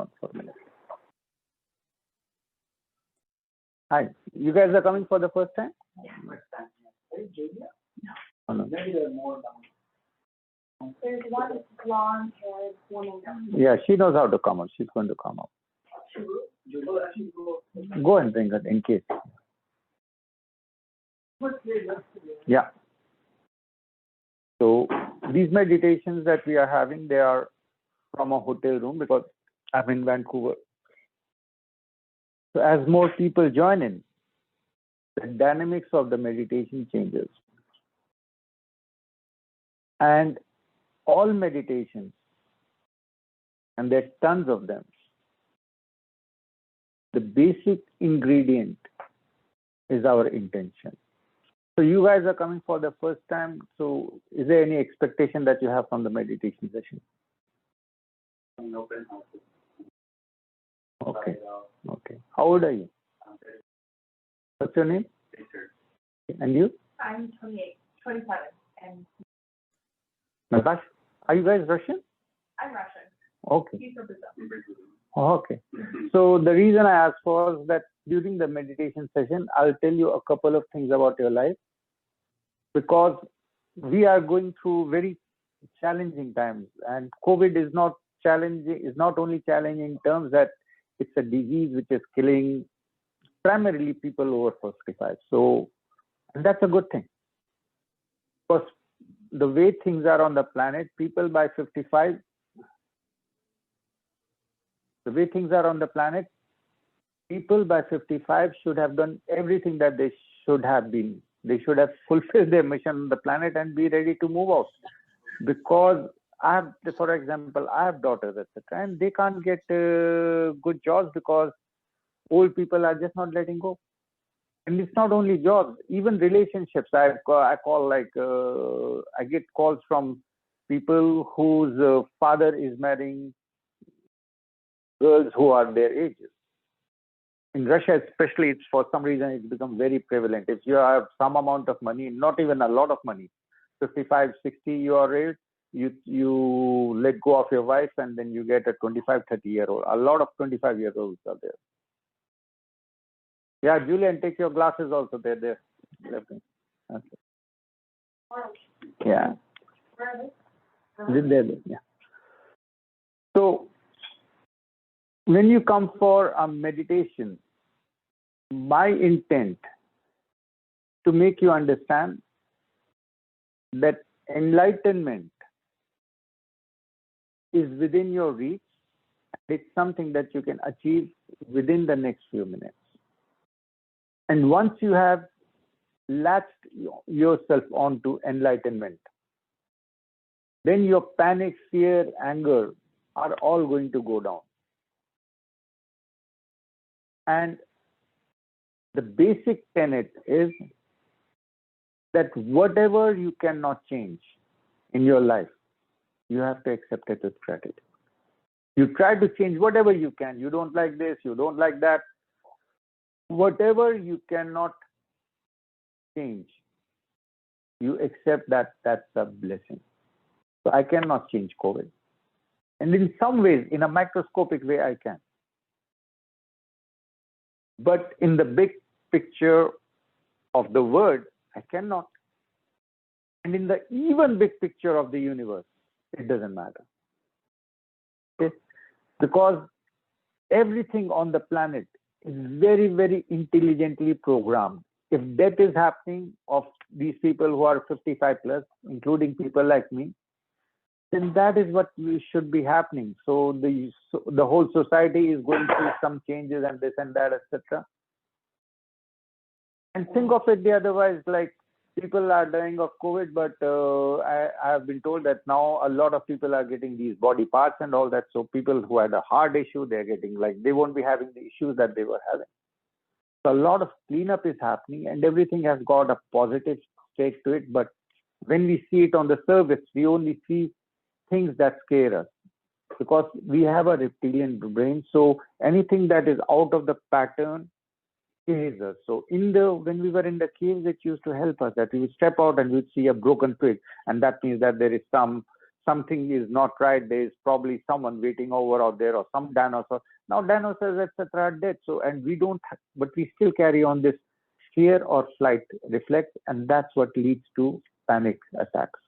on for a minute. Hi, you guys are coming for the first time? Yeah. First time. Oh, no. Maybe there are more down. There's one blonde hair, one in the. Yeah, she knows how to come up. She's going to come up. Go and bring her in case. Yeah. So these meditations that we are having, they are from a hotel room because I'm in Vancouver. So as more people join in, the dynamics of the meditation changes. And all meditations, and there are tons of them, the basic ingredient is our intention. So you guys are coming for the first time. So is there any expectation that you have from the meditation session? Okay. Okay. How old are you? What's your name? And you? I'm 28, 27, and Natash? Are you guys Russian? I'm Russian. Okay. He's from Brazil. Okay. So the reason I asked was that during the meditation session, I'll tell you a couple of things about your life because we are going through very challenging times, and COVID is not challenging, is not only challenging in terms that it's a disease which is killing primarily people over 55. So, and that's a good thing. Because the way things are on the planet, people by 55, the way things are on the planet, people by 55 should have done everything that they should have been. They should have fulfilled their mission on the planet and be ready to move out. Because I have, for example, I have daughters, etc., and they can't get good jobs because old people are just not letting go. And it's not only jobs, even relationships. I call like I get calls from people whose father is marrying girls who are their ages. In Russia, especially, it's for some reason it's become very prevalent. If you have some amount of money, not even a lot of money, 55, 60, you are age, you let go of your wife and then you get a 25, 30-year-old. A lot of 25-year-olds are there. Yeah, Julian, take your glasses also. They're there. Okay. Yeah. There. Yeah. So when you come for a meditation, my intent to make you understand that enlightenment is within your reach. It's something that you can achieve within the next few minutes. And once you have latched yourself onto enlightenment, then your panic, fear, anger are all going to go down. And the basic tenet is that whatever you cannot change in your life, you have to accept it with gratitude. You try to change whatever you can. You don't like this, you don't like that. Whatever you cannot change, you accept that that's a blessing. So I cannot change COVID. And in some ways, in a microscopic way, I can. But in the big picture of the world, I cannot. And in the even big picture of the universe, it doesn't matter. Okay? Because everything on the planet is very, very intelligently programmed. If death is happening of these people who are 55 plus, including people like me, then that is what should be happening. So the whole society is going through some changes and this and that, etc. And think of it the otherwise, like people are dying of COVID, but I have been told that now a lot of people are getting these body parts and all that. So people who had a heart issue, they're getting like, they won't be having the issues that they were having. So a lot of cleanup is happening and everything has got a positive take to it. But when we see it on the surface, we only see things that scare us because we have a reptilian brain. So anything that is out of the pattern scares us. So when we were in the caves, it used to help us that we would step out and we'd see a broken twig, and that means that there is some something is not right. There is probably someone waiting over out there or some dinosaur. Now dinosaurs, etc., are dead. So, and we don't, but we still carry on this fear or flight reflex, and that's what leads to panic attacks.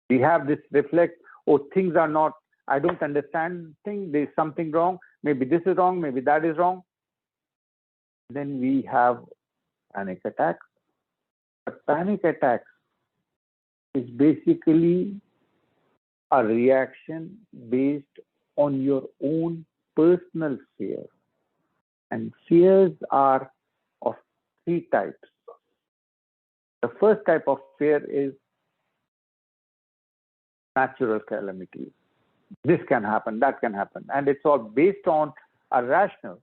We have this reflex, oh, things are not, I don't understand things, there's something wrong, maybe this is wrong, maybe that is wrong. Then we have panic attacks. But panic attacks is basically a reaction based on your own personal fear. And fears are of three types. The first type of fear is natural calamities. This can happen, that can happen. And it's all based on a rational.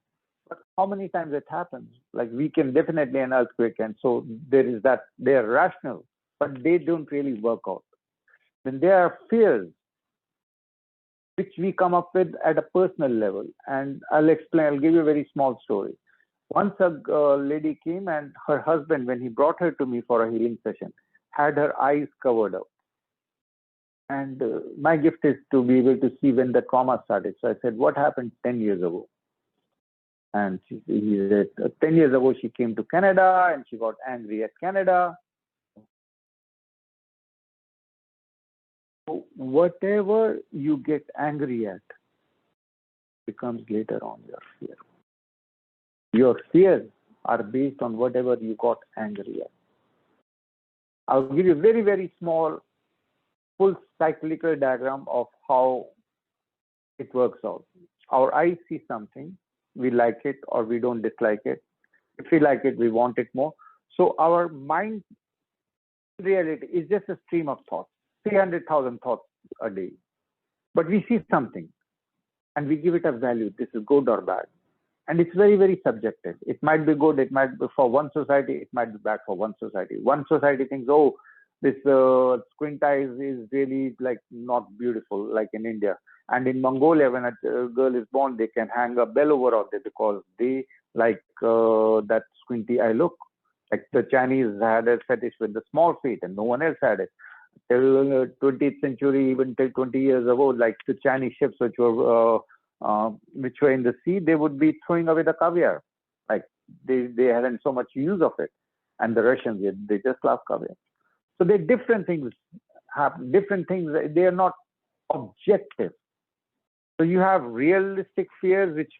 But how many times it happens? Like we can definitely an earthquake, and so there is that, they are rational, but they don't really work out. Then there are fears which we come up with at a personal level. And I'll explain, I'll give you a very small story. Once a lady came and her husband, when he brought her to me for a healing session, had her eyes covered up. And my gift is to be able to see when the trauma started. So I said, what happened 10 years ago? And he said, 10 years ago, she came to Canada and she got angry at Canada. So whatever you get angry at becomes later on your fear. Your fears are based on whatever you got angry at. I'll give you a very, very small, full cyclical diagram of how it works out. Our eyes see something, we like it or we don't dislike it. If we like it, we want it more. So our mind, reality, is just a stream of thoughts, 300,000 thoughts a day. But we see something and we give it a value. This is good or bad. And it's very, very subjective. It might be good. It might be for one society. It might be bad for one society. One society thinks, oh, this squint eyes is really like not beautiful, like in India. And in Mongolia, when a girl is born, they can hang a bell over out there because they like that squinty eye look. Like the Chinese had a fetish with the small feet, and no one else had it. Till 20th century, even till 20 years ago, like the Chinese ships which were in the sea, they would be throwing away the caviar. Like they hadn't so much use of it. And the Russians, they just love caviar. So they different things happen, different things, they are not objective. So you have realistic fears which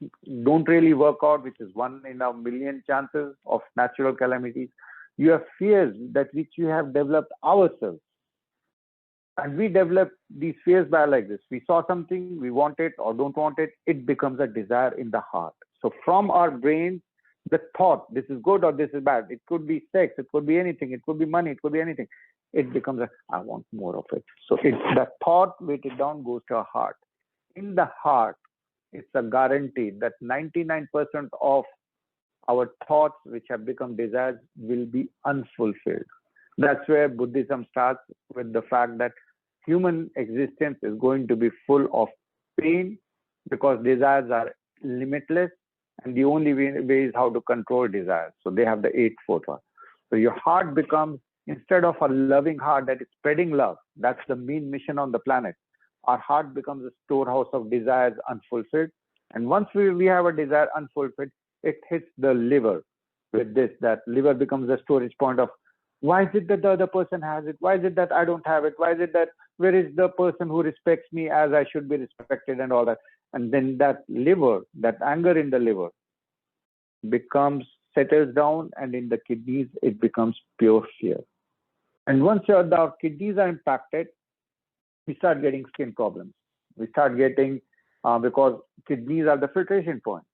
don't really work out, which is 1 in a million chances of natural calamities. You have fears that which you have developed ourselves. And we develop these fears by like this. We saw something, we want it or don't want it, it becomes a desire in the heart. So from our brains, the thought, this is good or this is bad. It could be sex, it could be anything, it could be money, it could be anything. It becomes I want more of it. So the thought weighted down goes to our heart. In the heart, it's a guarantee that 99% of our thoughts which have become desires will be unfulfilled. That's where Buddhism starts with the fact that human existence is going to be full of pain because desires are limitless, and the only way is how to control desires. So they have the 8th form. So your heart becomes, instead of a loving heart that is spreading love, that's the main mission on the planet. Our heart becomes a storehouse of desires unfulfilled. And once we have a desire unfulfilled, it hits the liver with this. That liver becomes a storage point of, why is it that the other person has it? Why is it that I don't have it? Why is it that, where is the person who respects me as I should be respected and all that? And then that liver, that anger in the liver settles down, and in the kidneys, it becomes pure fear. And once our kidneys are impacted, we start getting skin problems. We start getting, because kidneys are the filtration point.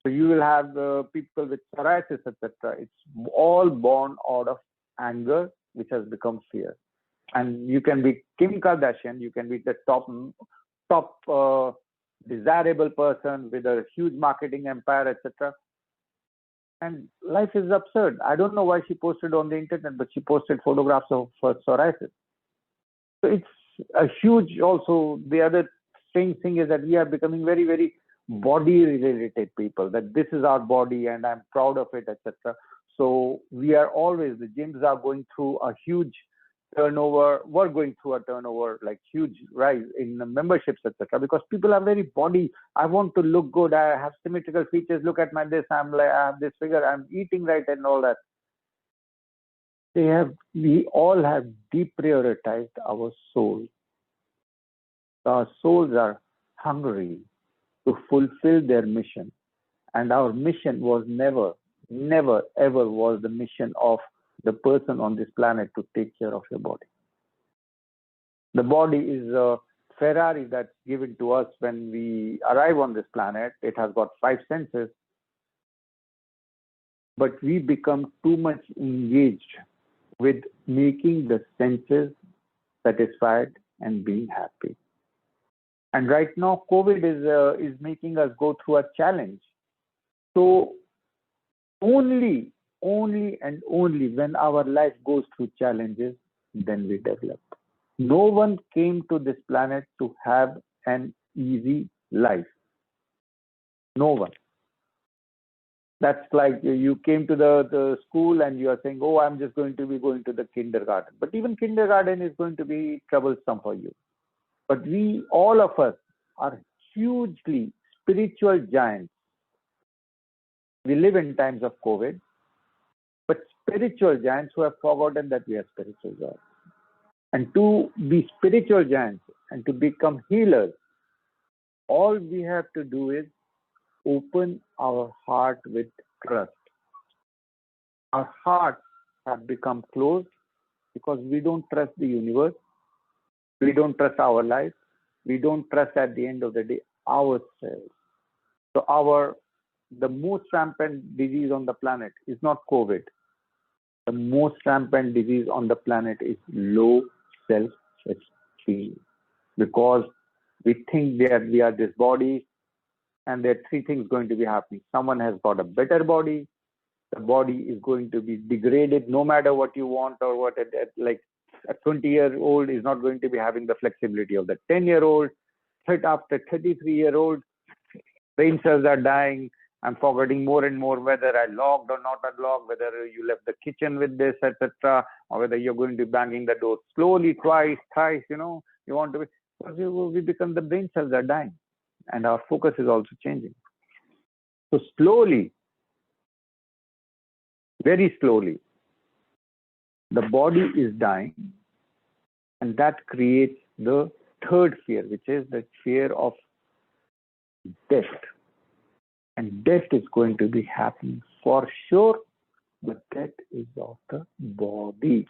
So you will have people with psoriasis, etc. It's all born out of anger, which has become fear. And you can be Kim Kardashian, you can be the top desirable person with a huge marketing empire, etc. And life is absurd. I don't know why she posted on the internet, but she posted photographs of her psoriasis. So it's a huge, also the other strange thing is that we are becoming very, very body related people, that this is our body and I'm proud of it, etc. So we are always, the gyms are going through a huge turnover, were going through a turnover, like huge rise in the memberships, etc. Because people are very body. I want to look good. I have symmetrical features. Look at my this. I'm like, I have this figure. I'm eating right and all that. We all have deprioritized our soul. Our souls are hungry to fulfill their mission. And our mission was never, ever was the mission of the person on this planet to take care of your body. The body is a Ferrari that's given to us when we arrive on this planet. It has got 5 senses, but we become too much engaged with making the senses satisfied and being happy. And right now, COVID is making us go through a challenge. So only and only when our life goes through challenges, then we develop. No one came to this planet to have an easy life. No one. That's like you came to the school and you are saying, oh, I'm just going to be going to the kindergarten. But even kindergarten is going to be troublesome for you. But we, all of us, are hugely spiritual giants. We live in times of COVID, but spiritual giants who have forgotten that we are spiritual giants. And to be spiritual giants and to become healers, all we have to do is open our heart with trust. Our hearts have become closed because we don't trust the universe. We don't trust our life. We don't trust at the end of the day ourselves. So the most rampant disease on the planet is not COVID. The most rampant disease on the planet is low self-esteem, because we think that we are this body, and there are 3 things going to be happening. Someone has got a better body. The body is going to be degraded no matter what you want or what. Like a 20-year-old is not going to be having the flexibility of the 10-year-old. After 33-year-old, brain cells are dying. I'm forgetting more and more whether I logged or not unlocked, whether you left the kitchen with this, etc., or whether you're going to be banging the door slowly, twice, thrice, you want to be, because we become, the brain cells are dying and our focus is also changing. So slowly, very slowly, the body is dying, and that creates the third fear, which is the fear of death. And death is going to be happening for sure, but death is of the body.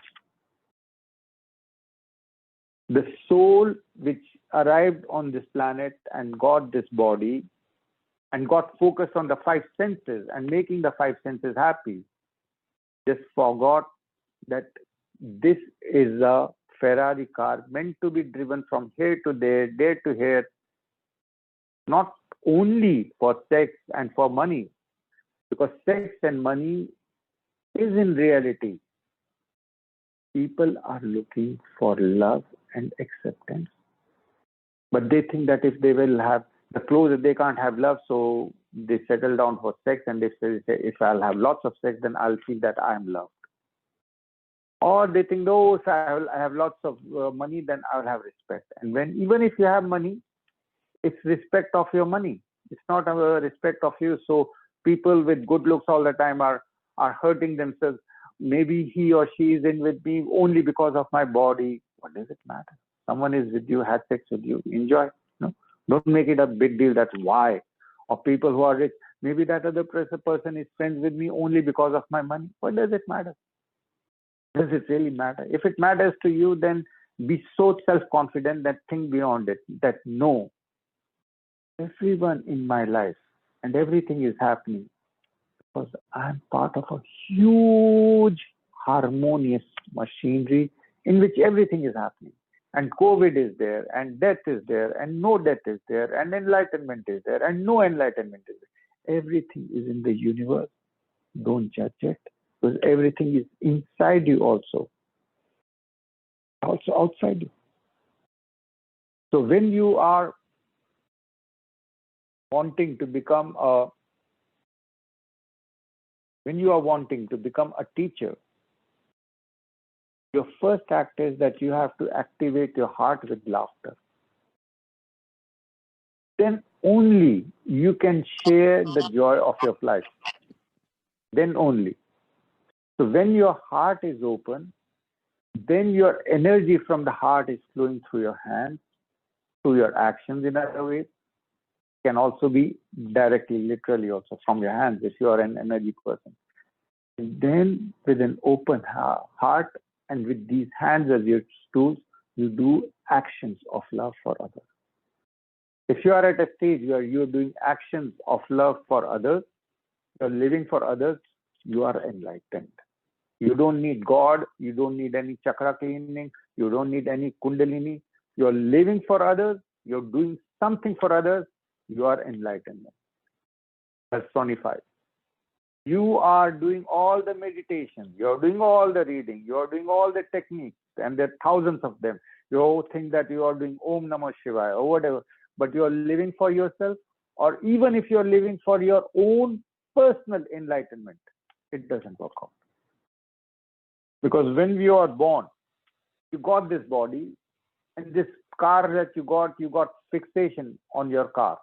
The soul which arrived on this planet and got this body and got focused on the 5 senses and making the 5 senses happy, just forgot that this is a Ferrari car meant to be driven from here to there to here, not only for sex and for money, because sex and money is in reality. People are looking for love and acceptance, but they think that if they will have the closer, they can't have love, so they settle down for sex, and they say, if I'll have lots of sex, then I'll feel that I am loved. Or they think, oh, if I have lots of money, then I'll have respect. And even if you have money, it's respect of your money. It's not a respect of you. So people with good looks all the time are hurting themselves. Maybe he or she is in with me only because of my body. What does it matter? Someone is with you, has sex with you, enjoy. No, don't make it a big deal. That's why. Or people who are rich, maybe that other person is friends with me only because of my money. What does it matter? Does it really matter? If it matters to you, then be so self-confident that think beyond it. That no, everyone in my life and everything is happening because I'm part of a huge harmonious machinery in which everything is happening. And COVID is there, and death is there, and no death is there, and enlightenment is there, and no enlightenment is there. Everything is in the universe. Don't judge it, because everything is inside you also outside you. So when you are wanting to become a teacher, Your first act is that you have to activate your heart with laughter. Then only you can share the joy of your life. Then only. So when your heart is open, then your energy from the heart is flowing through your hands, through your actions in other ways. Can also be directly, literally also from your hands if you are an energy person. And then with an open heart and with these hands as your tools, you do actions of love for others. If you are at a stage where you're doing actions of love for others, you're living for others, you are enlightened. You don't need God, you don't need any chakra cleaning, you don't need any kundalini. You're living for others, you're doing something for others, you are enlightenment. Personified. You are doing all the meditation, you're doing all the reading, you're doing all the techniques, and there are thousands of them. You think that you are doing Om Namah Shivaya or whatever, but you are living for yourself, or even if you're living for your own personal enlightenment, it doesn't work out. Because when you are born, you got this body, and this car that you got fixation on your car.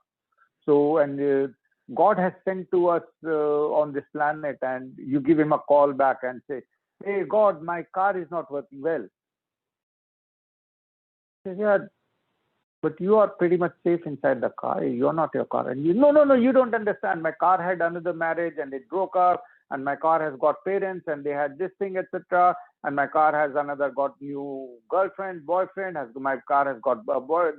So, and God has sent to us on this planet, and you give him a call back and say, hey God, my car is not working well. He says, yeah, but you are pretty much safe inside the car. You're not your car. And you, no, you don't understand. My car had another marriage and it broke up, and my car has got parents and they had this thing, etc. And my car has got new girlfriend, boyfriend, my car has got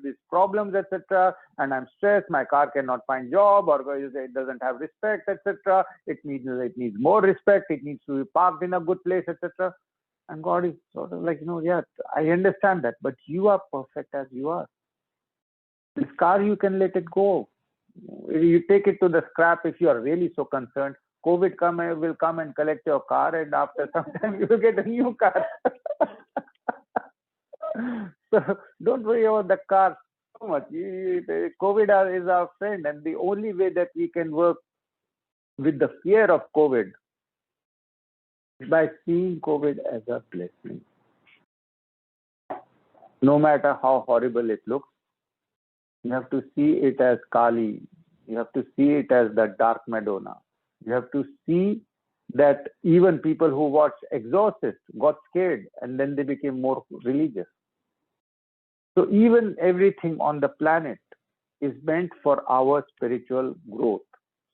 these problems, etc. And I'm stressed, my car cannot find job, or it doesn't have respect, etc. It needs more respect, it needs to be parked in a good place, etc. And God is sort of like, yeah, I understand that, but you are perfect as you are. This car, you can let it go. You take it to the scrap if you are really so concerned. COVID will come and collect your car, and after some time you will get a new car. So don't worry about the car so much. COVID is our friend, and the only way that we can work with the fear of COVID is by seeing COVID as a blessing. No matter how horrible it looks, you have to see it as Kali. You have to see it as the Dark Madonna. You have to see that even people who watched Exorcist got scared and then they became more religious. So even everything on the planet is meant for our spiritual growth.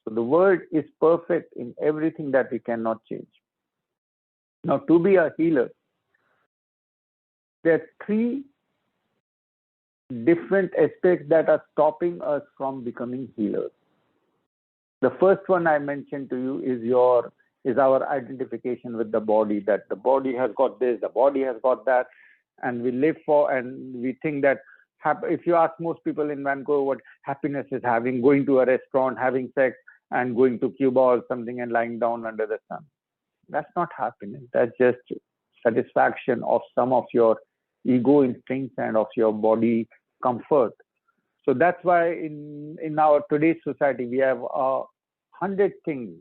So the world is perfect in everything that we cannot change. Now, to be a healer, there are three different aspects that are stopping us from becoming healers. The first one I mentioned to you is our identification with the body, that the body has got this, the body has got that, and we live for, and we think that if you ask most people in Vancouver what happiness is having, going to a restaurant, having sex, and going to Cuba or something and lying down under the sun. That's not happiness. That's just satisfaction of some of your ego instincts and of your body comfort. So that's why in our today's society, we have 100 things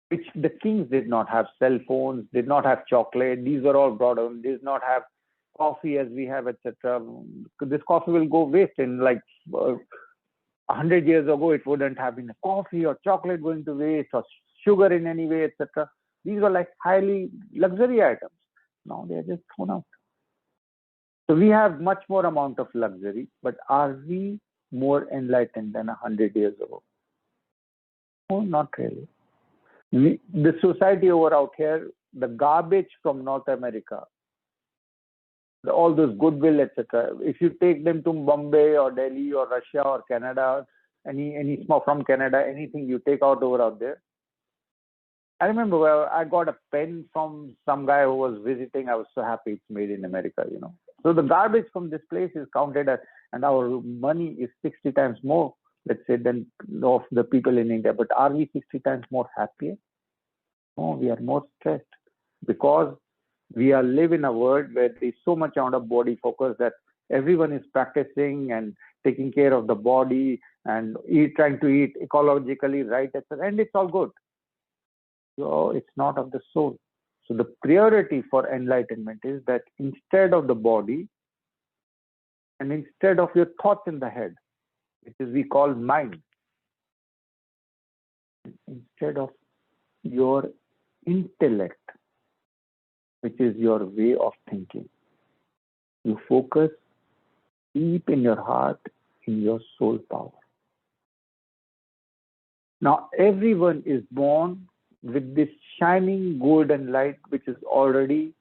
which the kings did not have. Cell phones, did not have chocolate. These were all brought on. Did not have coffee as we have, etc. This coffee will go waste in like 100 years ago. It wouldn't have been coffee or chocolate going to waste or sugar in any way, etc. These were like highly luxury items. Now they are just thrown out. So we have much more amount of luxury, but are we more enlightened than 100 years ago? No, not really. The society over out here, the garbage from North America, all those goodwill, etc. If you take them to Bombay or Delhi or Russia or Canada, any small from Canada, anything you take out there. I remember I got a pen from some guy who was visiting. I was so happy it's made in America, So the garbage from this place is counted as, and our money is 60 times more, let's say, than of the people in India. But are we 60 times more happier? No, we are more stressed because we live in a world where there's so much amount of body focus that everyone is practicing and taking care of the body and trying to eat ecologically right, etc. And it's all good. So it's not of the soul. So the priority for enlightenment is that instead of the body and instead of your thoughts in the head, which is we call mind, instead of your intellect, which is your way of thinking, you focus deep in your heart, in your soul power. Now, everyone is born with this shining golden light, which is already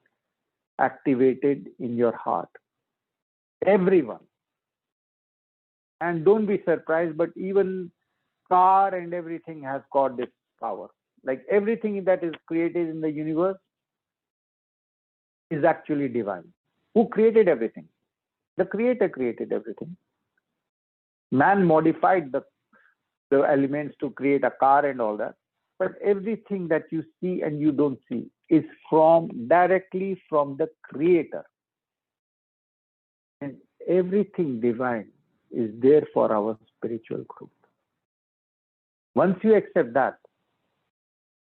activated in your heart. Everyone. And don't be surprised, but even car and everything has got this power. Like everything that is created in the universe is actually divine. Who created everything? The Creator created everything. Man modified the elements to create a car and all that. But everything that you see and you don't see is directly from the Creator. And everything divine is there for our spiritual growth. Once you accept that,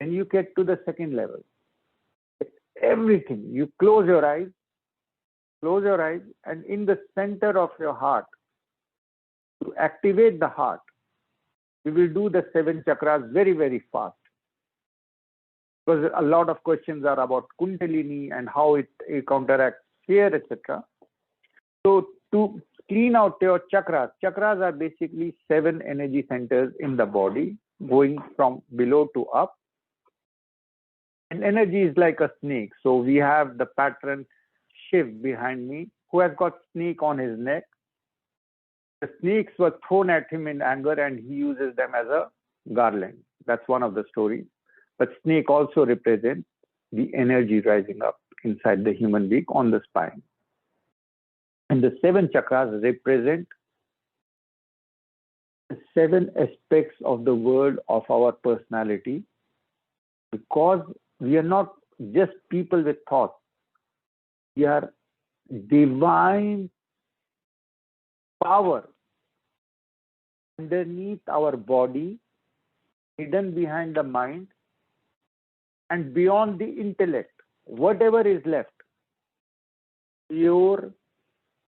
then you get to the second level. Everything, you close your eyes, and in the center of your heart, to activate the heart, we will do the 7 chakras very, very fast. Because a lot of questions are about Kundalini and how it counteracts fear, etc. So to clean out your chakras are basically 7 energy centers in the body, going from below to up. And energy is like a snake. So we have the patron Shiv behind me, who has got snake on his neck. The snakes were thrown at him in anger and he uses them as a garland. That's one of the stories. But snake also represents the energy rising up inside the human being on the spine. And the 7 chakras represent the 7 aspects of the world of our personality, because we are not just people with thoughts. We are divine power underneath our body, hidden behind the mind, and beyond the intellect. Whatever is left, pure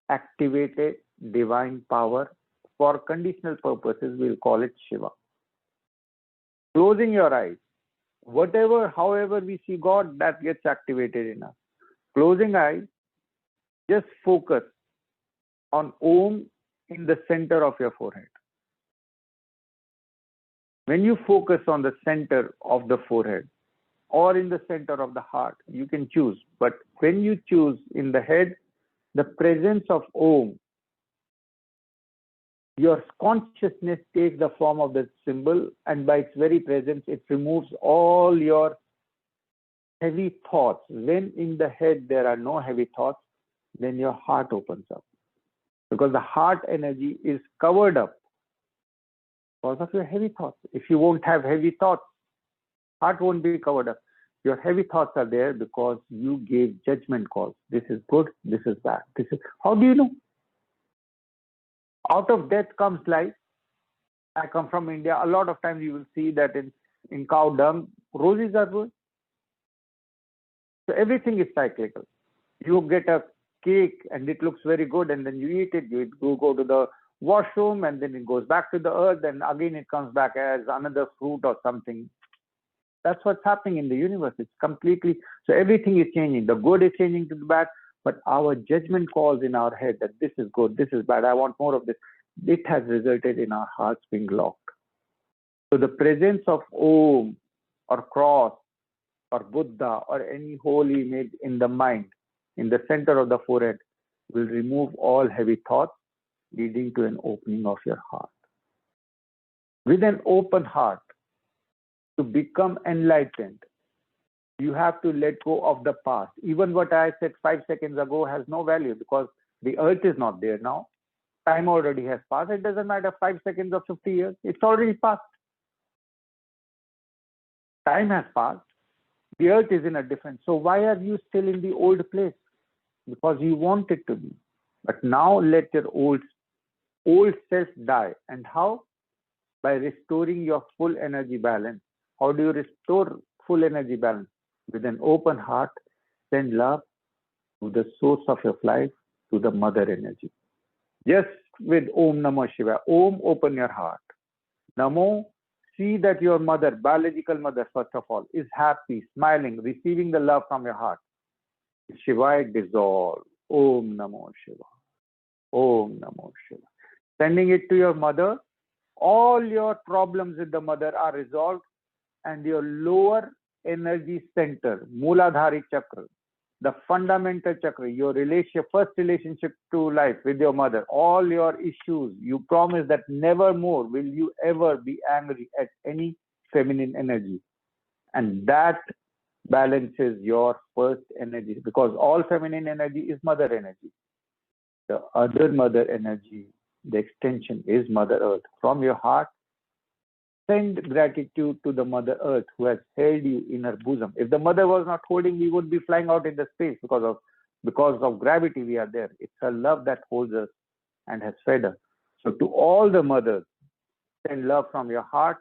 activated divine power. For conditional purposes, we'll call it Shiva. Closing your eyes, however we see God, that gets activated in us. Closing eyes, just focus on Om in the center of your forehead. When you focus on the center of the forehead or in the center of the heart, you can choose. But when you choose in the head, the presence of Om, your consciousness takes the form of the symbol, and by its very presence, it removes all your heavy thoughts. When in the head there are no heavy thoughts, then your heart opens up. Because the heart energy is covered up because of your heavy thoughts. If you won't have heavy thoughts, heart won't be covered up. Your heavy thoughts are there because you gave judgment calls. This is good, this is bad. How do you know? Out of death comes life. I come from India. A lot of times you will see that in cow dung, roses are good. So everything is cyclical. You get a cake and it looks very good, and then you eat it, you go to the washroom, and then it goes back to the earth, and again it comes back as another fruit or something. That's what's happening in the universe. It's completely, so everything is changing. The good is changing to the bad, but our judgment calls in our head that this is good, this is bad, I want more of this. It has resulted in our hearts being locked. So the presence of Om or cross or Buddha or any holy image in the mind, in the center of the forehead, will remove all heavy thoughts, leading to an opening of your heart. With an open heart, to become enlightened, you have to let go of the past. Even what I said 5 seconds ago has no value, because the earth is not there now. Time already has passed. It doesn't matter 5 seconds or 50 years. It's already passed. Time has passed. The earth is in a different. So why are you still in the old place? Because you want it to be. But now let your old self die. And how? By restoring your full energy balance. How do you restore full energy balance? with an open heart, send love to the source of your life, to the mother energy. Just with Om Namo Shivaya. Om, open your heart. Namo, see that your mother, biological mother, first of all, is happy, smiling, receiving the love from your heart. Shivaya, dissolve. Om Namo Shivaya. Om Namo Shivaya. Sending it to your mother, all your problems with the mother are resolved, and your lower energy center, Mooladhari Chakra, the fundamental chakra, your first relationship to life with your mother, all your issues, you promise that never more will you ever be angry at any feminine energy. And that balances your first energy, because all feminine energy is mother energy. The other mother energy, the extension, is Mother Earth. From your heart, send gratitude to the Mother Earth who has held you in her bosom. If the mother was not holding, we would be flying out in the space because of gravity. We are there. It's her love that holds us and has fed us. So to all the mothers, send love from your heart,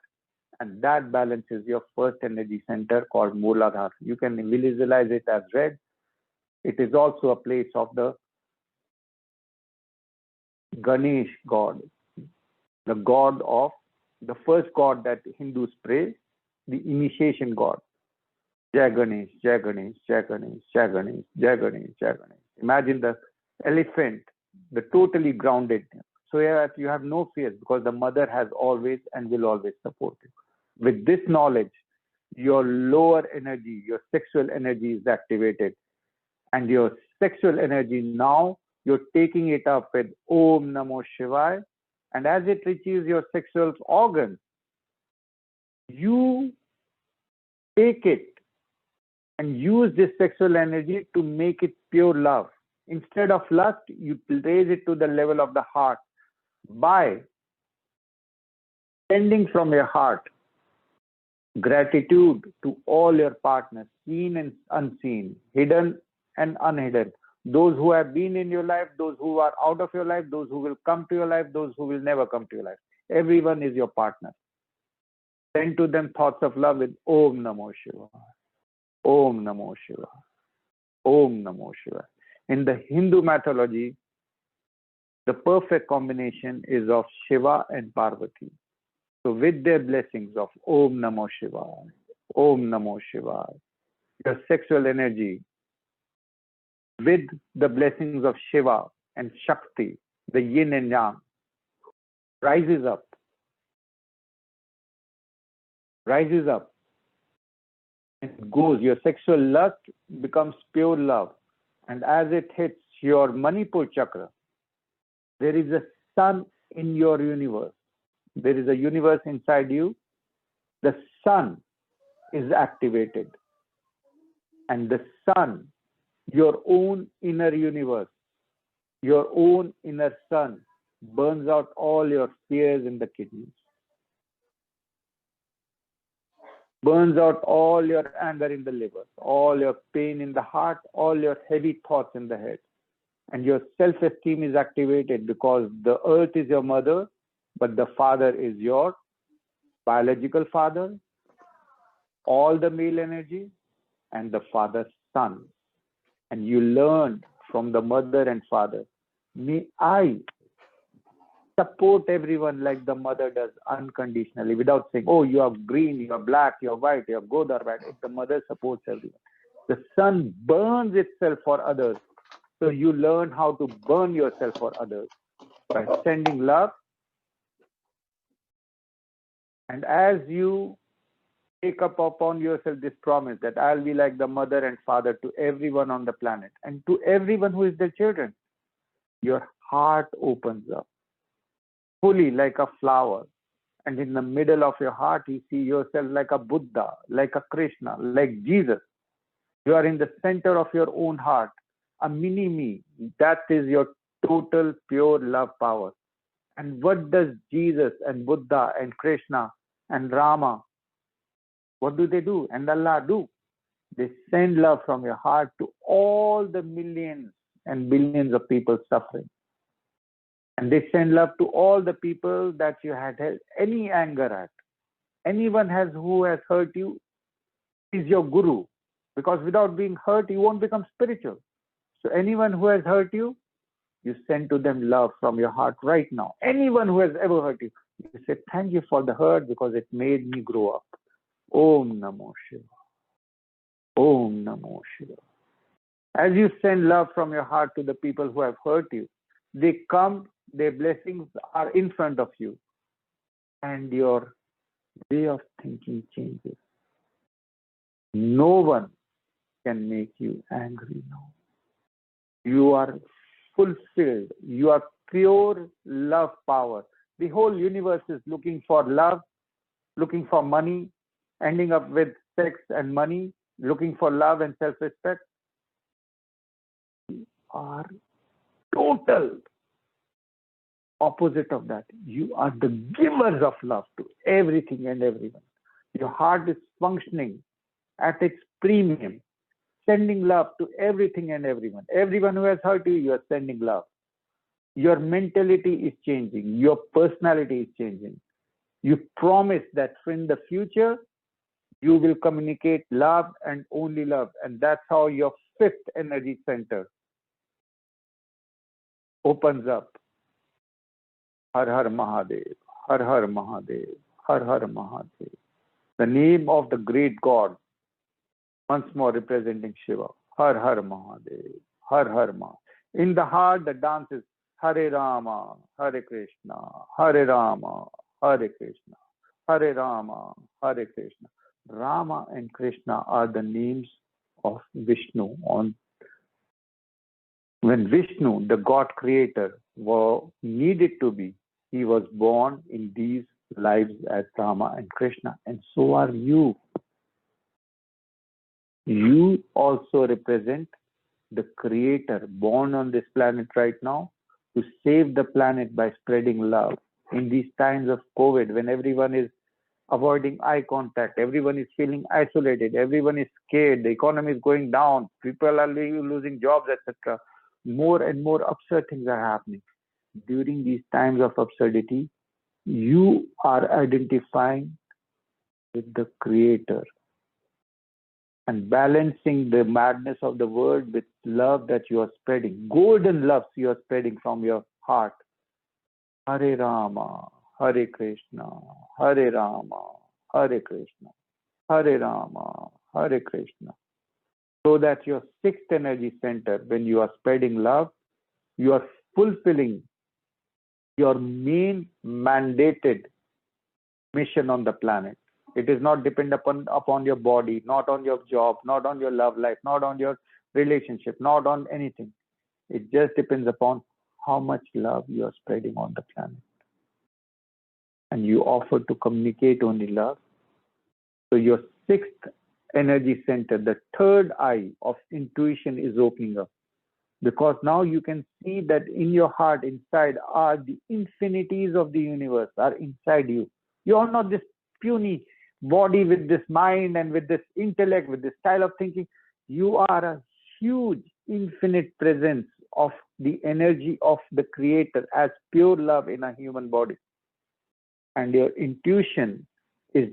and that balances your first energy center called Mooladhara. You can visualize it as red. It is also a place of the Ganesh god, the god of the first god that Hindus praise, the initiation god. Jai Ganesh, Jai Ganesh, Jai Ganesh, Jai Ganesh, Jai Ganesh, Jai Ganesh. Imagine the elephant, the totally grounded. So you have no fears, because the mother has always and will always support you. With this knowledge, your lower energy, your sexual energy is activated. And your sexual energy now, you're taking it up with Om Namo Shivaya. And as it reaches your sexual organs, you take it and use this sexual energy to make it pure love. Instead of lust, you raise it to the level of the heart by sending from your heart gratitude to all your partners, seen and unseen, hidden and unhidden. Those who have been in your life, those who are out of your life, those who will come to your life, those who will never come to your life. Everyone is your partner. Send to them thoughts of love with Om Namo Shivaya. Om Namo Shivaya. Om Namo Shivaya. In the Hindu mythology, the perfect combination is of Shiva and Parvati. So with their blessings of Om Namo Shivaya, Om Namo Shivaya, your sexual energy, with the blessings of Shiva and Shakti, the yin and yang, rises up, and goes. Your sexual lust becomes pure love. And as it hits your Manipur chakra, there is a sun in your universe. There is a universe inside you. The sun is activated. And the sun, your own inner universe, your own inner sun, burns out all your fears in the kidneys, burns out all your anger in the liver, all your pain in the heart, all your heavy thoughts in the head. And your self-esteem is activated, because the earth is your mother, but the father is your biological father, all the male energy, and the father's son. And you learn from the mother and father, may I support everyone like the mother does, unconditionally, without saying, oh, you are green, you are black, you are white, you are good or bad. If the mother supports everyone, the sun burns itself for others. So you learn how to burn yourself for others by sending love. And as you take up upon yourself this promise that I'll be like the mother and father to everyone on the planet and to everyone who is their children, your heart opens up fully like a flower. And in the middle of your heart, you see yourself like a Buddha, like a Krishna, like Jesus. You are in the center of your own heart, a mini me. That is your total pure love power. And what does Jesus and Buddha and Krishna and Rama, what do they do? And Allah do? They send love from your heart to all the millions and billions of people suffering. And they send love to all the people that you had any anger at. Anyone who has hurt you is your guru. Because without being hurt, you won't become spiritual. So anyone who has hurt you, you send to them love from your heart right now. Anyone who has ever hurt you, you say, thank you for the hurt because it made me grow up. Om Namo Shiva. Om Namo Shiva. As you send love from your heart to the people who have hurt you, they come, their blessings are in front of you, and your way of thinking changes. No one can make you angry now. You are fulfilled. You are pure love power. The whole universe is looking for love, looking for money, ending up with sex and money, looking for love and self-respect. You are total opposite of that. You are the givers of love to everything and everyone. Your heart is functioning at its premium, sending love to everything and everyone. Everyone who has hurt you, you are sending love. Your mentality is changing. Your personality is changing. You promise that in the future, you will communicate love and only love. And that's how your fifth energy center opens up. Har Har Mahadev, Har Har Mahadev, Har Har Mahadev. The name of the great God, once more representing Shiva. Har Har Mahadev, Har Har Mahadev. In the heart, the dance is Hare Rama, Hare Krishna, Hare Rama, Hare Krishna, Hare Rama, Hare Krishna. Rama and Krishna are the names of Vishnu. When Vishnu, the God creator, needed to be, he was born in these lives as Rama and Krishna. And so are you. You also represent the creator born on this planet right now to save the planet by spreading love. In these times of COVID, when everyone is avoiding eye contact, everyone is feeling isolated, everyone is scared, the economy is going down, people are losing jobs, etc. More and more absurd things are happening. During these times of absurdity, you are identifying with the creator and balancing the madness of the world with love that you are spreading. Golden love you are spreading from your heart. Hare Rama, Hare Krishna, Hare Rama, Hare Krishna, Hare Rama, Hare Krishna. So that your sixth energy center, when you are spreading love, you are fulfilling your main mandated mission on the planet. It is not dependent upon your body, not on your job, not on your love life, not on your relationship, not on anything. It just depends upon how much love you are spreading on the planet. And you offer to communicate only love. So your sixth energy center, the third eye of intuition is opening up. Because now you can see that in your heart, inside, are the infinities of the universe are inside you. You are not this puny body with this mind and with this intellect, with this style of thinking. You are a huge, infinite presence of the energy of the creator as pure love in a human body. And your intuition is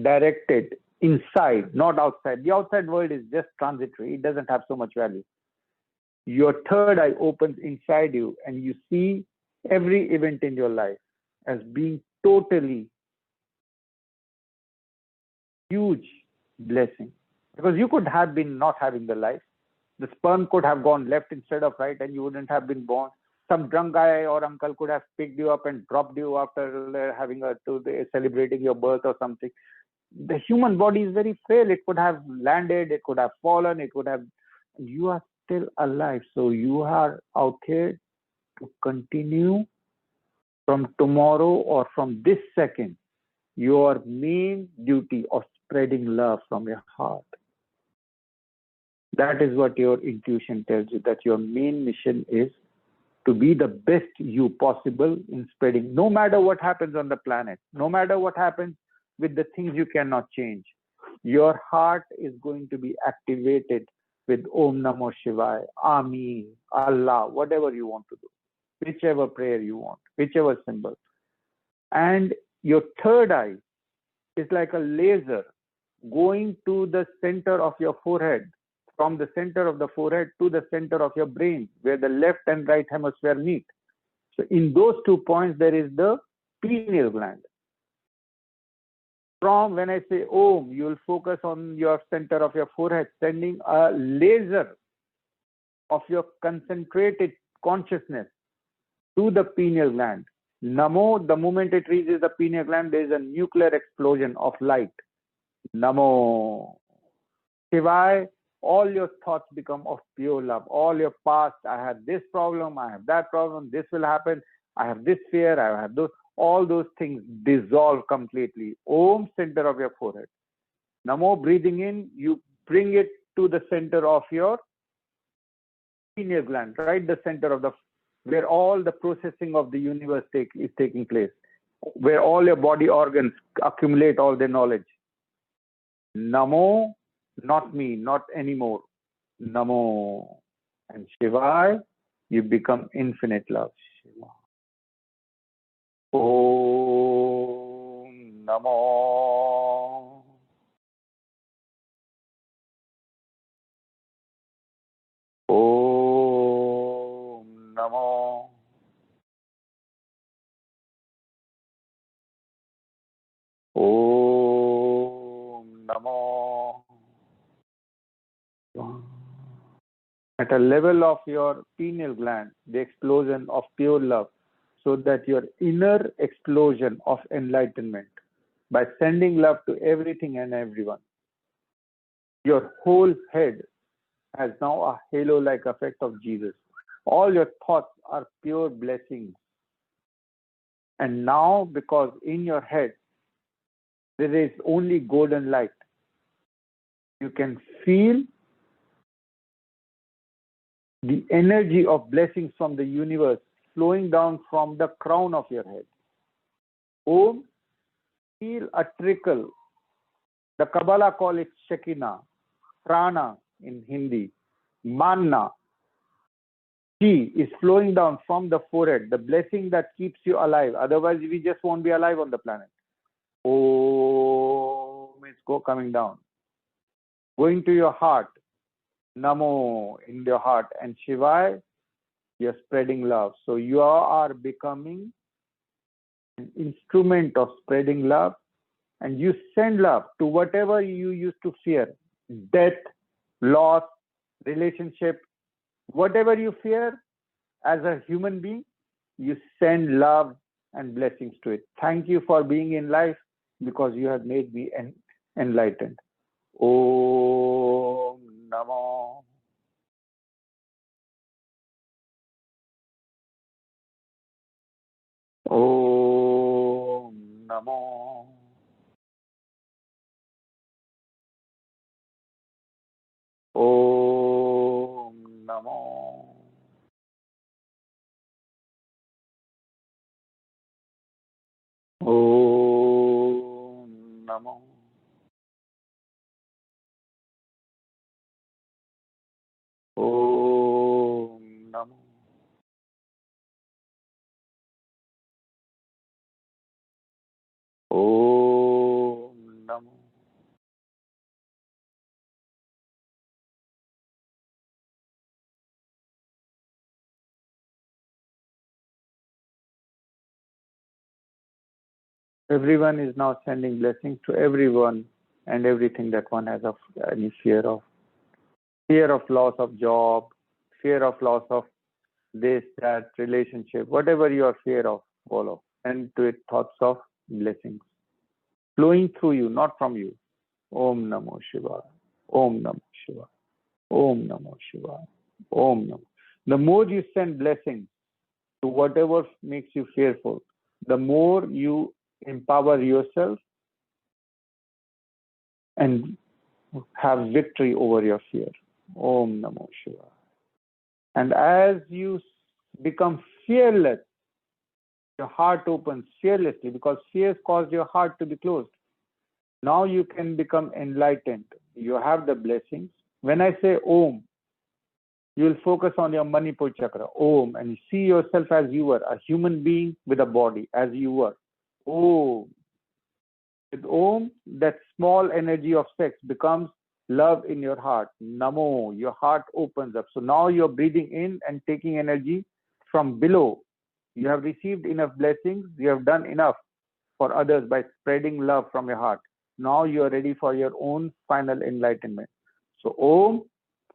directed inside, not outside. The outside world is just transitory. It doesn't have so much value. Your third eye opens inside you and you see every event in your life as being totally huge blessing. Because you could have been not having the life. The sperm could have gone left instead of right and you wouldn't have been born. Some drunk guy or uncle could have picked you up and dropped you after celebrating your birth or something. The human body is very frail. It could have landed, it could have fallen, it could have... You are still alive. So you are out here to continue from tomorrow or from this second, your main duty of spreading love from your heart. That is what your intuition tells you, that your main mission is to be the best you possible in spreading, no matter what happens on the planet, no matter what happens with the things you cannot change. Your heart is going to be activated with Om Namo Shivaya, Ameen, Allah, whatever you want to do, whichever prayer you want, whichever symbol. And your third eye is like a laser going to the center of your forehead, from the center of the forehead to the center of your brain, where the left and right hemisphere meet. So in those 2 points, there is the pineal gland. From when I say Om, you will focus on your center of your forehead, sending a laser of your concentrated consciousness to the pineal gland. Namo, the moment it reaches the pineal gland, there is a nuclear explosion of light. Namo. Shivaya, all your thoughts become of pure love. All your past, I have this problem, I have that problem, this will happen, I have this fear, I have those, all those things dissolve completely. Om, center of your forehead. Namo, breathing in, you bring it to the center of your pineal gland, right the center of the, where all the processing of the universe is taking place, where all your body organs accumulate all their knowledge. Namo, not me, not anymore. Namo. And Shivaya, you become infinite love. Shiva. Om Namo. Om Namo. Om Namo. At a level of your pineal gland, the explosion of pure love, so that your inner explosion of enlightenment, by sending love to everything and everyone, your whole head has now a halo-like effect of Jesus. All your thoughts are pure blessings. And now, because in your head, there is only golden light, you can feel the energy of blessings from the universe flowing down from the crown of your head. Om, feel a trickle. The Kabbalah call it Shekinah, Prana in Hindi, Manna. Chi is flowing down from the forehead, the blessing that keeps you alive. Otherwise, we just won't be alive on the planet. Om is coming down. Going to your heart. Namo in your heart. And Shivaya, you're spreading love. So you are becoming an instrument of spreading love, and you send love to whatever you used to fear. Death, loss, relationship, whatever you fear as a human being, you send love and blessings to it. Thank you for being in life, because you have made me enlightened. Om Namo. Om Namo. Om Namo. Om Namo. Om Namo. Om Namo. Everyone is now sending blessings to everyone and everything that one has of any fear of. Fear of loss of job, fear of loss of this, that, relationship, whatever you are fear of, follow. And to it thoughts of blessings flowing through you, not from you. Om Namo Shivaya. Om Namo Shivaya. Om Namo Shivaya. Om Namo. The more you send blessings to whatever makes you fearful, the more you empower yourself and have victory over your fear. Om Namo Shivaya. And as you become fearless, your heart opens fearlessly, because fears caused your heart to be closed. Now you can become enlightened. You have the blessings. When I say Om, you will focus on your Manipur chakra, Om, and you see yourself as you were, a human being with a body, as you were. Om. With Om, that small energy of sex becomes love in your heart. Namo, your heart opens up. So now you're breathing in and taking energy from below. You have received enough blessings. You have done enough for others by spreading love from your heart. Now you are ready for your own final enlightenment. So Om,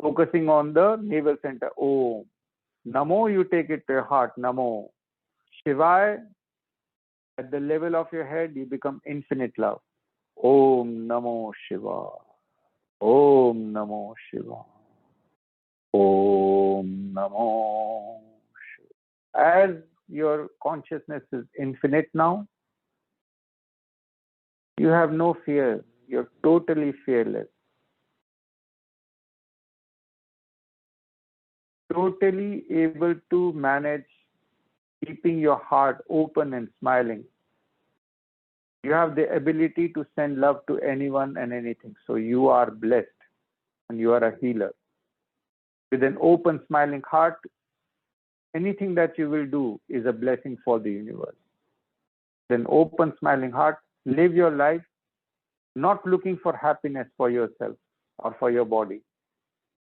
focusing on the navel center. Om. Namo, you take it to your heart. Namo. Shivaya, at the level of your head, you become infinite love. Om Namo Shiva. Om Namo Shiva. Om Namo Shiva. As your consciousness is infinite now, you have no fear. You're totally fearless. Totally able to manage keeping your heart open and smiling. You have the ability to send love to anyone and anything. So you are blessed and you are a healer. With an open, smiling heart, anything that you will do is a blessing for the universe. With an open, smiling heart, live your life not looking for happiness for yourself or for your body,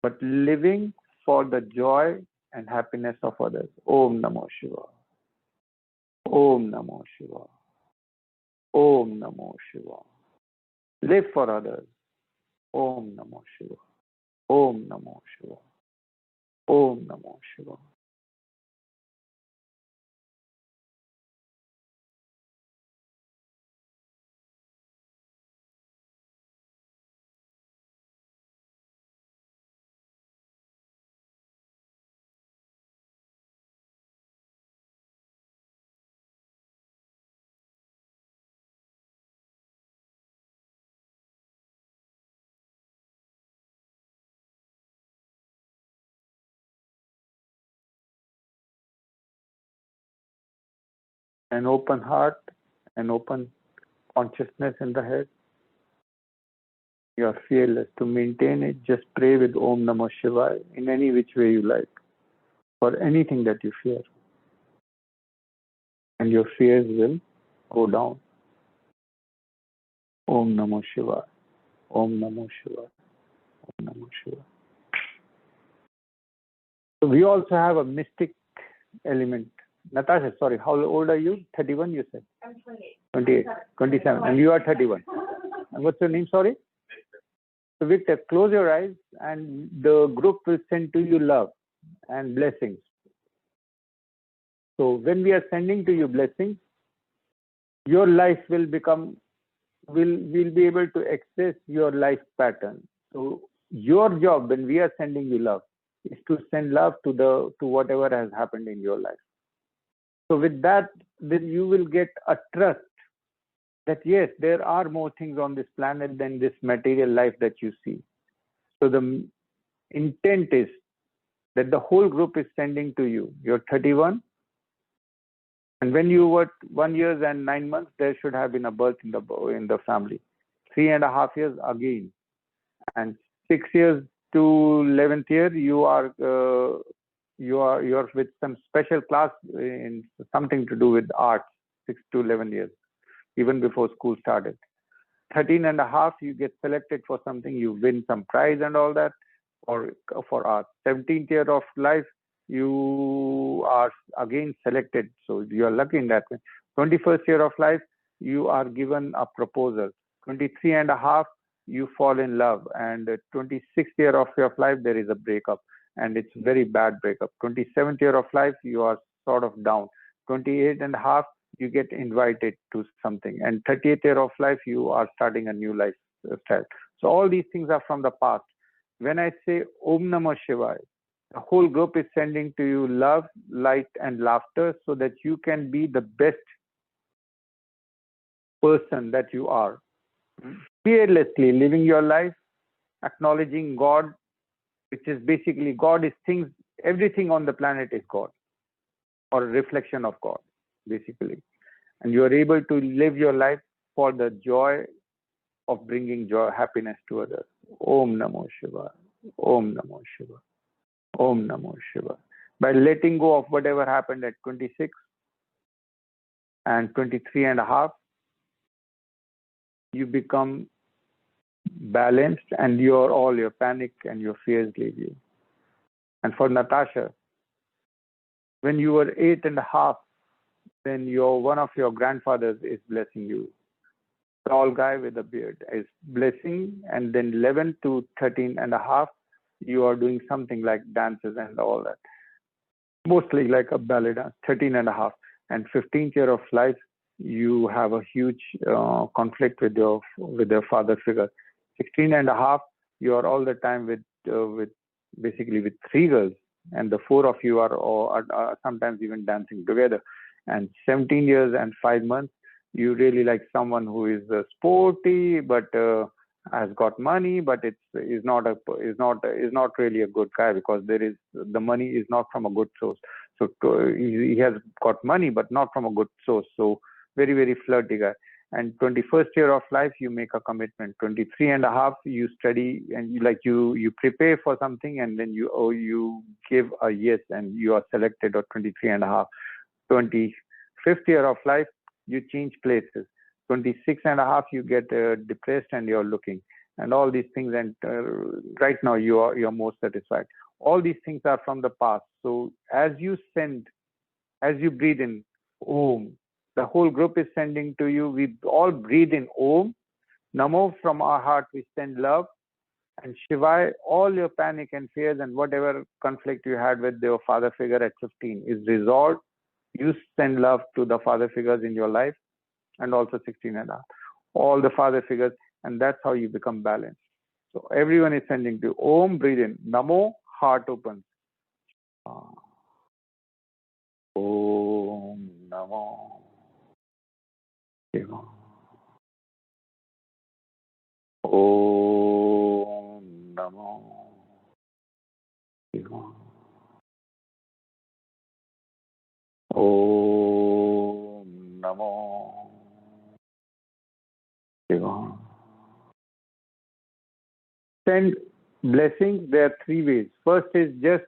but living for the joy and happiness of others. Om Namo Shiva. Om Namo Shiva. Om Namo Shiva. Live for others. Om Namo Shiva. Om Namo Shiva. Om Namo Shiva. An open heart, an open consciousness in the head. You are fearless. To maintain it, just pray with Om Namo Shivaya in any which way you like, for anything that you fear. And your fears will go down. Om Namo Shivaya. Om Namo Shivaya. Om Namo Shivaya. So we also have a mystic element. Natasha, sorry, how old are you? 31, you said? I'm 28. 28, 27, and you are 31. And what's your name, sorry? So Victor, close your eyes and the group will send to you love and blessings. So when we are sending to you blessings, your life will become, will be able to access your life pattern. So your job when we are sending you love is to send love to whatever has happened in your life. So with that, then you will get a trust that yes, there are more things on this planet than this material life that you see. So the intent is that the whole group is sending to you. You're 31, and when you were 1 year and 9 months, there should have been a birth in the family. 3.5 years again, and 6 years to 11th year, you are with some special class in something to do with arts. 6 to 11 years, even before school started. 13.5, you get selected for something, you win some prize and all that, or for art. 17th year of life, you are again selected, so you are lucky in that way. 21st year of life, you are given a proposal. 23.5, you fall in love, and 26th year of your life, there is a breakup, and it's very bad breakup. 27th year of life, you are sort of down. 28.5, you get invited to something, and 30th year of life, you are starting a new lifestyle. So all these things are from the past. When I say Om Namah Shivaya, the whole group is sending to you love, light, and laughter so that you can be the best person that you are. Fearlessly living your life, acknowledging God, which is basically God is things, everything on the planet is God, or a reflection of God, basically. And you are able to live your life for the joy of bringing joy, happiness to others. Om Namo Shivaya. Om Namo Shivaya. Om Namo Shivaya. By letting go of whatever happened at 26 and 23.5, you become balanced, and all your panic and your fears leave you. And for Natasha, when you were 8.5, then one of your grandfathers is blessing you. Tall guy with a beard is blessing, and then 11 to 13.5, you are doing something like dances and all that. Mostly like a ballet dance, 13.5. And 15th year of life, you have a huge conflict with your father figure. 16.5, you are all the time with basically with 3 girls, and the 4 of you are sometimes even dancing together. And 17 years and 5 months, you really like someone who is sporty but has got money, but is not really a good guy, because the money is not from a good source. So he has got money but not from a good source. So very, very flirty guy. And 21st year of life, you make a commitment. 23.5, you study, and you prepare for something, and then you give a yes, and you are selected. Or 23.5. 25th year of life, you change places. 26.5, you get depressed and you're looking, and all these things. And right now you're more satisfied. All these things are from the past. So as you breathe in Om, the whole group is sending to you. We all breathe in Om. Namo, from our heart we send love. And Shivaya, all your panic and fears and whatever conflict you had with your father figure at 15 is resolved. You send love to the father figures in your life, and also 16.5. All the father figures, and that's how you become balanced. So everyone is sending to Om, breathe in. Namo, heart opens. Om Namo Shiva. Om Namo Shiva. Om Namo Shiva. Send blessings. There are 3 ways. First is just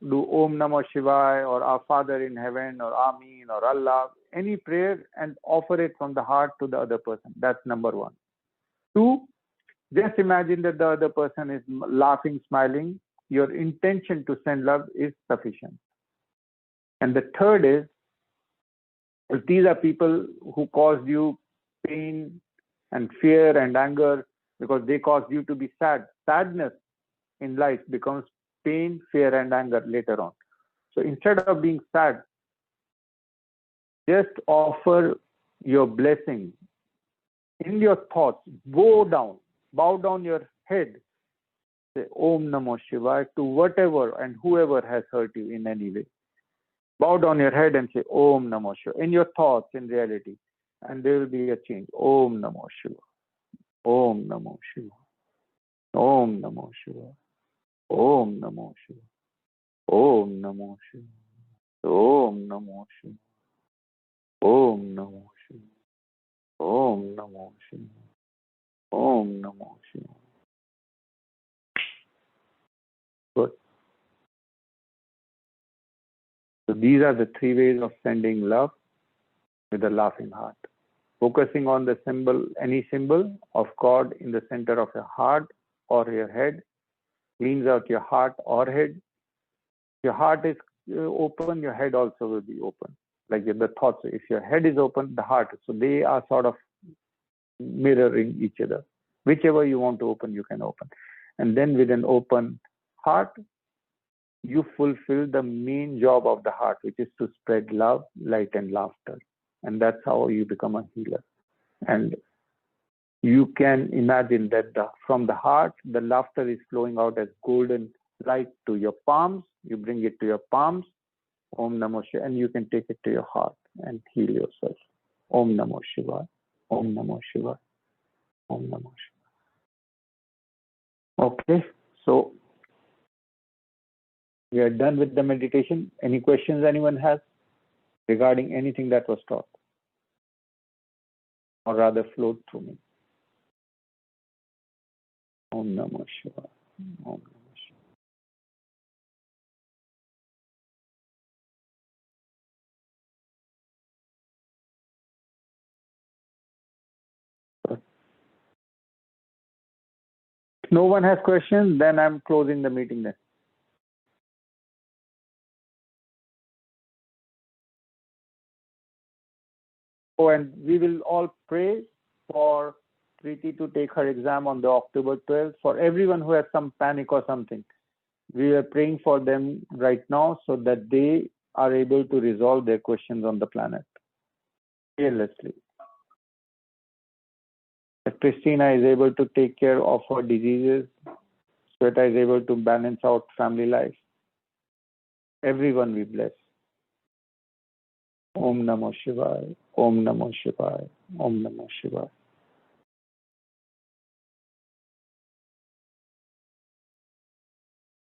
do Om Namo Shivaya, or Our Father in Heaven, or Ameen, or Allah, any prayer, and offer it from the heart to the other person. That's number 1. 2, just imagine that the other person is laughing, smiling. Your intention to send love is sufficient. And the third is, if these are people who caused you pain and fear and anger because they caused you to be sad, sadness in life becomes pain, fear, and anger later on. So instead of being sad, just offer your blessing in your thoughts. Bow down your head. Say Om Namo Shivaya to whatever and whoever has hurt you in any way. Bow down your head and say Om Namo Shivaya in your thoughts, in reality, and there will be a change. Om Namo Shivaya. Om Namo Shivaya. Om Namo Shivaya. Om Namo Shivaya. Om Namo Shivaya. Om Namo Shivaya. Om Namo Shivaya. Om Namo Shivaya. Om Namo Shivaya. Good. So these are the 3 ways of sending love with a laughing heart. Focusing on the symbol, any symbol of God in the center of your heart or your head, cleans out your heart or head. Your heart is open, your head also will be open. Like the thoughts, if your head is open, the heart. So they are sort of mirroring each other. Whichever you want to open, you can open. And then with an open heart, you fulfill the main job of the heart, which is to spread love, light, and laughter. And that's how you become a healer. And you can imagine that from the heart, the laughter is flowing out as golden light to your palms. You bring it to your palms, Om Namo Shivaya, and you can take it to your heart and heal yourself. Om Namo Shivaya. Om Namo Shivaya. Om Namo Shivaya. Okay, so we are done with the meditation. Any questions anyone has regarding anything that was taught? Or rather flowed through me. Om Namo Shivaya. Om Namo Shivaya. no one has questions, then I'm closing the meeting then. Oh, and we will all pray for Preeti to take her exam on the October 12th. For everyone who has some panic or something, we are praying for them right now so that they are able to resolve their questions on the planet fearlessly. If Christina is able to take care of her diseases, Sweta is able to balance out family life. Everyone we bless. Om Namo Shivaya, Om Namo Shivaya, Om Namo Shivaya.